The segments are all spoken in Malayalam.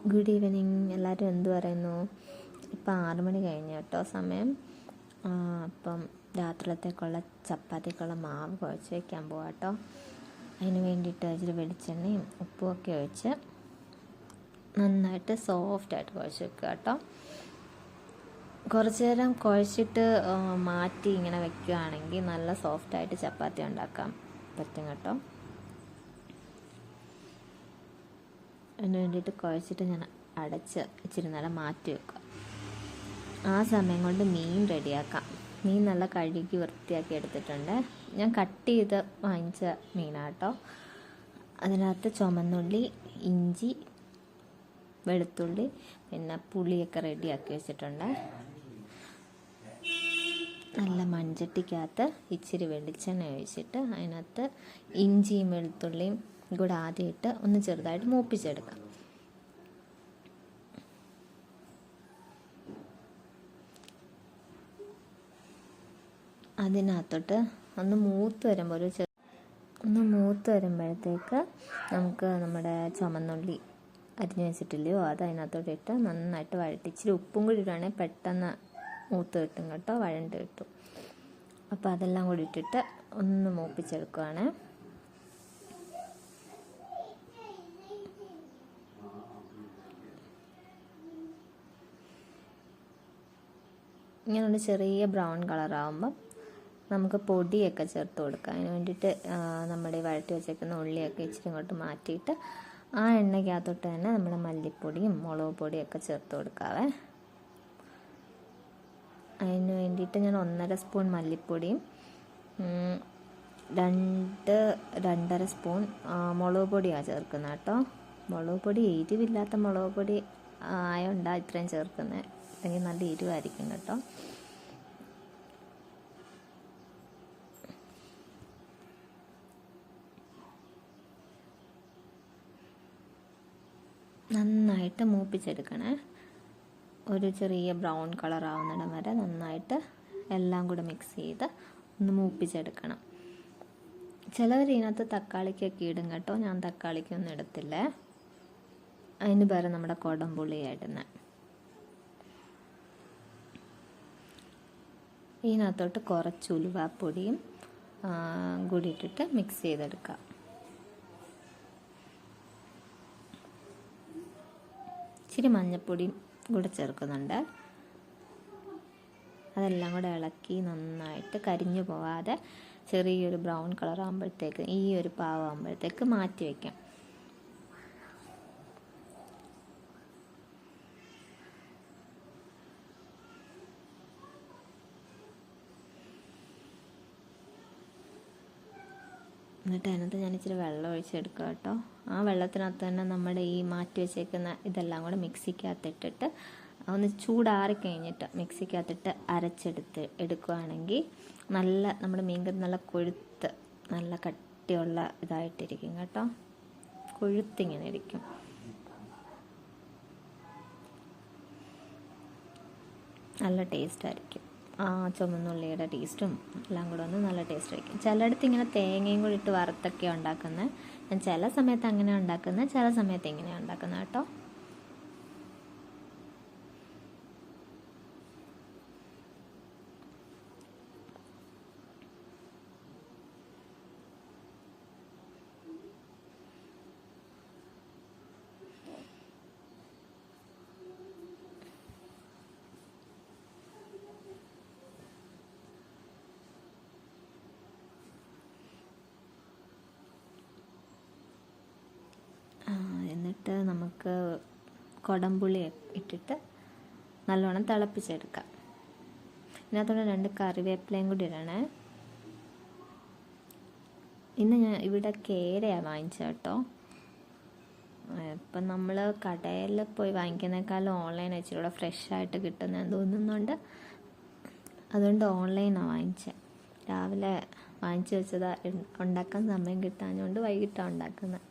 Good evening. എല്ലാവരും എന്ത് പറയുന്നു? ഇപ്പം 6 മണി കഴിഞ്ഞു കേട്ടോ സമയം. അപ്പം രാത്രിയിലത്തേക്കുള്ള ചപ്പാത്തിക്കുള്ള മാവ് കുഴച്ച് വയ്ക്കാൻ പോവാം കേട്ടോ. അതിന് വേണ്ടിയിട്ട് ഇച്ചിരി വെളിച്ചെണ്ണയും ഉപ്പും ഒക്കെ ഒഴിച്ച് നന്നായിട്ട് സോഫ്റ്റായിട്ട് കുഴച്ച് വെക്കുക കേട്ടോ. കുറച്ച് നേരം കുഴച്ചിട്ട് മാറ്റി ഇങ്ങനെ വെക്കുകയാണെങ്കിൽ നല്ല സോഫ്റ്റായിട്ട് ചപ്പാത്തി ഉണ്ടാക്കാൻ പറ്റും കേട്ടോ. അതിന് വേണ്ടിയിട്ട് കുഴച്ചിട്ട് ഞാൻ അടച്ച് ഇച്ചിരി നേരം മാറ്റി വെക്കുക. ആ സമയം കൊണ്ട് മീൻ റെഡിയാക്കാം. മീൻ നല്ല കഴുകി വൃത്തിയാക്കി എടുത്തിട്ടുണ്ട്. ഞാൻ കട്ട് ചെയ്ത് വാങ്ങിച്ച മീനാട്ടോ. അതിനകത്ത് ചുമന്നുള്ളി, ഇഞ്ചി, വെളുത്തുള്ളി, പിന്നെ പുളിയൊക്കെ റെഡിയാക്കി വെച്ചിട്ടുണ്ട്. നല്ല മൺചട്ടിക്കകത്ത് ഇച്ചിരി വെളിച്ചെണ്ണ ഒഴിച്ചിട്ട് അതിനകത്ത് ഇഞ്ചിയും വെളുത്തുള്ളിയും കൂടെ ആദ്യം ഇട്ട് ഒന്ന് ചെറുതായിട്ട് മൂപ്പിച്ചെടുക്കാം. അതിനകത്തോട്ട് ഒന്ന് മൂത്ത് വരുമ്പോഴത്തേക്ക് നമുക്ക് നമ്മുടെ ചുമന്നുള്ളി അരിഞ്ഞു വെച്ചിട്ടില്ലയോ അത് അതിനകത്തോട്ട് ഇട്ട് നന്നായിട്ട് വഴറ്റി ഇച്ചിരി ഉപ്പും കൂടി ഇടുകയാണെങ്കിൽ പെട്ടെന്ന് മൂത്ത് കിട്ടും കേട്ടോ, വഴണ്ട് കിട്ടും. അപ്പോൾ അതെല്ലാം കൂടി ഇട്ടിട്ട് ഒന്ന് മൂപ്പിച്ചെടുക്കുകയാണ്. ഇങ്ങനെയുള്ള ചെറിയ ബ്രൗൺ കളറാകുമ്പം നമുക്ക് പൊടിയൊക്കെ ചേർത്ത് കൊടുക്കാം. അതിന് വേണ്ടിയിട്ട് നമ്മുടെ ഈ വഴറ്റി വെച്ചേക്കുന്ന ഉള്ളിയൊക്കെ ഇച്ചിരി ഇങ്ങോട്ട് മാറ്റിയിട്ട് ആ എണ്ണയ്ക്കകത്തോട്ട് തന്നെ നമ്മുടെ മല്ലിപ്പൊടിയും മുളക് പൊടിയൊക്കെ ചേർത്ത് കൊടുക്കാവേ. അതിന് വേണ്ടിയിട്ട് ഞാൻ 1.5 സ്പൂൺ മല്ലിപ്പൊടിയും 2-2.5 സ്പൂൺ മുളക് പൊടിയാണ് ചേർക്കുന്നത് കേട്ടോ. മുളക് പൊടി എരിവില്ലാത്ത മുളക് പൊടി ആയതുകൊണ്ടാണ് ഇത്രയും ചേർക്കുന്നത്. അല്ലെങ്കിൽ നല്ല എരിവായിരിക്കും കേട്ടോ. നന്നായിട്ട് മൂപ്പിച്ചെടുക്കണേ. ഒരു ചെറിയ ബ്രൗൺ കളർ ആവുന്നിടം വരെ നന്നായിട്ട് എല്ലാം കൂടെ മിക്സ് ചെയ്ത് ഒന്ന് മൂപ്പിച്ചെടുക്കണം. ചിലവർ ഇതിനകത്ത് തക്കാളിക്കൊക്കെ ഇടും കേട്ടോ. ഞാൻ തക്കാളിക്കൊന്നും ഇടത്തില്ലേ. അതിന് പകരം നമ്മുടെ കുടംപുളിയാണ് ഇടുന്നത്. ഇതിനകത്തോട്ട് കുറച്ച് ഉലുവാപ്പൊടിയും കൂടി ഇട്ടിട്ട് മിക്സ് ചെയ്തെടുക്കാം. ഇച്ചിരി മഞ്ഞൾപ്പൊടിയും കൂടെ ചേർക്കുന്നുണ്ട്. അതെല്ലാം കൂടെ ഇളക്കി നന്നായിട്ട് കരിഞ്ഞു പോവാതെ ചെറിയൊരു ബ്രൗൺ കളർ ആകുമ്പോഴത്തേക്ക് ഈ ഒരു പാവാകുമ്പോഴത്തേക്ക് മാറ്റി വയ്ക്കാം. എന്നിട്ട് അതിനകത്ത് ഞാൻ ഇച്ചിരി വെള്ളം ഒഴിച്ചെടുക്കുക കേട്ടോ. ആ വെള്ളത്തിനകത്ത് തന്നെ നമ്മുടെ ഈ മാറ്റി വെച്ചേക്കുന്ന ഇതെല്ലാം കൂടെ മിക്സിക്കകത്തിട്ടിട്ട് ഒന്ന് ചൂടാറിക്കഴിഞ്ഞിട്ട് മിക്സിക്കകത്തിട്ട് എടുക്കുകയാണെങ്കിൽ നല്ല നമ്മുടെ മീൻകറി നല്ല കൊഴുത്ത് നല്ല കട്ടിയുള്ള ഇതായിട്ടിരിക്കും കേട്ടോ. കൊഴുത്തിങ്ങനെ ഇരിക്കും. നല്ല ടേസ്റ്റായിരിക്കും. ആ ചുമന്നുള്ളിയുടെ ടേസ്റ്റും എല്ലാം കൂടെ ഒന്ന് നല്ല ടേസ്റ്റ് ആയിരിക്കും. ചിലയിടത്ത് ഇങ്ങനെ തേങ്ങയും കൂടി ഇട്ട് വറുത്തൊക്കെയാണ് ഉണ്ടാക്കുന്നത്. ഞാൻ ചില സമയത്ത് അങ്ങനെയാണ് ഉണ്ടാക്കുന്നത്, ചില സമയത്ത് ഇങ്ങനെയാണ് ഉണ്ടാക്കുന്നത് കേട്ടോ. എന്നിട്ട് നമുക്ക് കുടംപുളി ഇട്ടിട്ട് നല്ലോണം തിളപ്പിച്ചെടുക്കാം. ഇതിനകത്തോടെ 2 കറിവേപ്പിലയും കൂടി ഇടണേ. ഇന്ന് ഞാൻ ഇവിടെ കേരയാണ് വാങ്ങിച്ചത് കേട്ടോ. ഇപ്പം നമ്മൾ കടയിൽ പോയി വാങ്ങിക്കുന്നേക്കാളും ഓൺലൈൻ ഇച്ചിരി ഫ്രഷായിട്ട് കിട്ടുന്നതെന്ന് തോന്നുന്നുണ്ട്. അതുകൊണ്ട് ഓൺലൈനാണ് വാങ്ങിച്ചത്. രാവിലെ വാങ്ങിച്ചു വെച്ചത് ഉണ്ടാക്കാൻ സമയം കിട്ടാഞ്ഞുകൊണ്ട് വൈകിട്ടാണ് ഉണ്ടാക്കുന്നത്.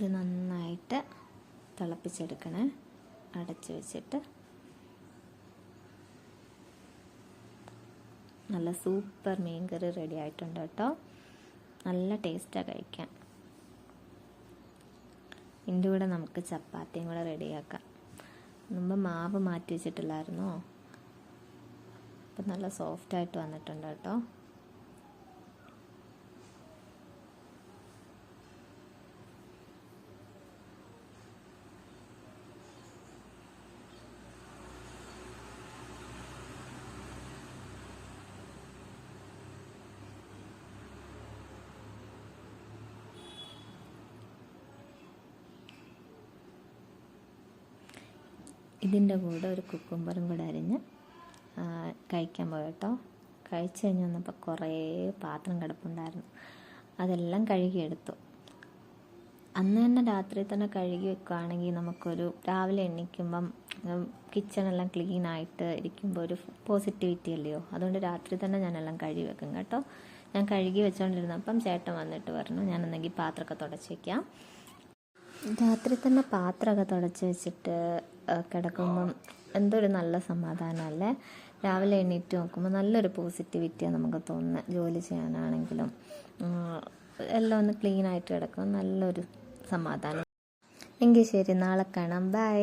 ഇത് നന്നായിട്ട് തിളപ്പിച്ചെടുക്കണേ, അടച്ച് വെച്ചിട്ട്. നല്ല സൂപ്പർ മീൻ കറി റെഡി ആയിട്ടുണ്ട് കേട്ടോ. നല്ല ടേസ്റ്റാണ് കഴിക്കാൻ. ഇതിൻ്റെ കൂടെ നമുക്ക് ചപ്പാത്തിയും കൂടെ റെഡിയാക്കാം. മുമ്പ് മാവ് മാറ്റി വെച്ചിട്ടില്ലായിരുന്നോ, അപ്പം നല്ല സോഫ്റ്റായിട്ട് വന്നിട്ടുണ്ട് കേട്ടോ. ഇതിൻ്റെ കൂടെ ഒരു കുക്കുംബറും കൂടെ അരിഞ്ഞ് കഴിക്കാൻ പോയി കേട്ടോ. കഴിച്ച് കഴിഞ്ഞ് വന്നപ്പോൾ കുറേ പാത്രം കിടപ്പുണ്ടായിരുന്നു, അതെല്ലാം കഴുകിയെടുത്തു. അന്ന് തന്നെ രാത്രി തന്നെ കഴുകി വെക്കുകയാണെങ്കിൽ നമുക്കൊരു രാവിലെ എണീക്കുമ്പം കിച്ചണെല്ലാം ക്ലീനായിട്ട് ഇരിക്കുമ്പോൾ ഒരു പോസിറ്റിവിറ്റി അല്ലയോ. അതുകൊണ്ട് രാത്രി തന്നെ ഞാനെല്ലാം കഴുകി വെക്കും കേട്ടോ. ഞാൻ കഴുകി വെച്ചുകൊണ്ടിരുന്നപ്പം ചേട്ടൻ വന്നിട്ട് പറഞ്ഞു ഞാനെന്നെങ്കിൽ പാത്രമൊക്കെ തുടച്ച് വയ്ക്കാം. രാത്രി തന്നെ പാത്രമൊക്കെ തുടച്ച് വെച്ചിട്ട് കിടക്കുമ്പം എന്തോ ഒരു നല്ല സമാധാനമല്ലേ. രാവിലെ എണീറ്റ് നോക്കുമ്പോൾ നല്ലൊരു പോസിറ്റിവിറ്റിയാണ് നമുക്ക് തോന്നുന്നത്. ജോലി ചെയ്യാനാണെങ്കിലും എല്ലാം ഒന്ന് ക്ലീനായിട്ട് കിടക്കുമ്പോൾ നല്ലൊരു സമാധാനം. എങ്കിൽ ശരി, നാളെ കാണാം. ബൈ.